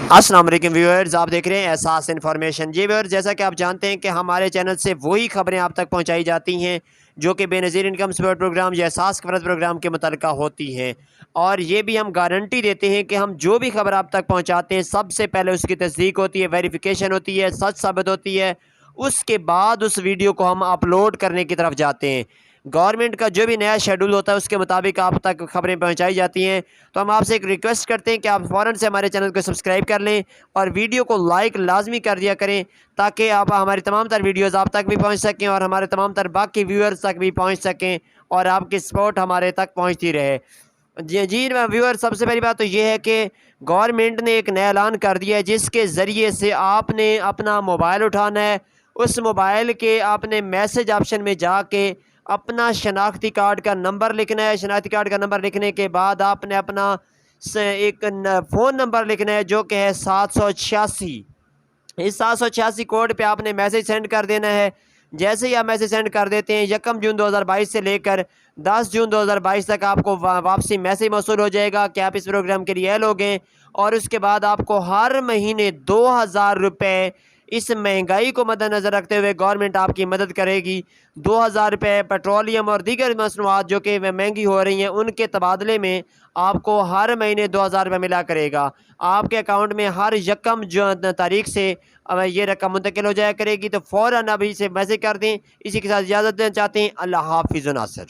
السلام علیکم ویورز، آپ دیکھ رہے ہیں احساس انفارمیشن۔ جی ویورز، جیسا کہ آپ جانتے ہیں کہ ہمارے چینل سے وہی خبریں آپ تک پہنچائی جاتی ہیں جو کہ بے نظیر انکم سپورٹ پروگرام یا احساس فرد پروگرام کے متعلقہ ہوتی ہیں، اور یہ بھی ہم گارنٹی دیتے ہیں کہ ہم جو بھی خبر آپ تک پہنچاتے ہیں سب سے پہلے اس کی تصدیق ہوتی ہے، ویریفیکیشن ہوتی ہے، سچ ثابت ہوتی ہے، اس کے بعد اس ویڈیو کو ہم اپلوڈ کرنے کی طرف جاتے ہیں۔ گورنمنٹ کا جو بھی نیا شیڈول ہوتا ہے اس کے مطابق آپ تک خبریں پہنچائی جاتی ہیں، تو ہم آپ سے ایک ریکویسٹ کرتے ہیں کہ آپ فوراً سے ہمارے چینل کو سبسکرائب کر لیں اور ویڈیو کو لائک لازمی کر دیا کریں، تاکہ آپ ہماری تمام تر ویڈیوز آپ تک بھی پہنچ سکیں اور ہمارے تمام تر باقی ویورز تک بھی پہنچ سکیں اور آپ کی سپورٹ ہمارے تک پہنچتی رہے۔ جی ویور، سب سے پہلی بات تو یہ ہے کہ گورنمنٹ نے ایک نیا اعلان کر دیا ہے جس کے ذریعے سے آپ نے اپنا موبائل اٹھانا ہے، اس موبائل کے آپ نے میسج آپشن میں جا کے اپنا شناختی کارڈ کا نمبر لکھنا ہے۔ شناختی کارڈ کا نمبر لکھنے کے بعد آپ نے اپنا ایک فون نمبر لکھنا ہے جو کہ ہے 786۔ اس 786 کوڈ پہ آپ نے میسج سینڈ کر دینا ہے۔ جیسے ہی آپ میسج سینڈ کر دیتے ہیں، 1 جون 2022 سے لے کر 10 جون 2022 تک آپ کو واپسی میسج موصول ہو جائے گا کہ آپ اس پروگرام کے لیے ایل ہو گئے، اور اس کے بعد آپ کو ہر مہینے 2000 روپے، اس مہنگائی کو مد نظر رکھتے ہوئے گورنمنٹ آپ کی مدد کرے گی۔ 2000 روپے پیٹرولیم اور دیگر مصنوعات جو کہ مہنگی ہو رہی ہیں ان کے تبادلے میں آپ کو ہر مہینے 2000 روپے ملا کرے گا۔ آپ کے اکاؤنٹ میں ہر 1 تاریخ سے یہ رقم منتقل ہو جایا کرے گی، تو فوراً ابھی سے میسج کر دیں۔ اسی کے ساتھ اجازت دینا چاہتے ہیں۔ اللہ حافظ ناصر۔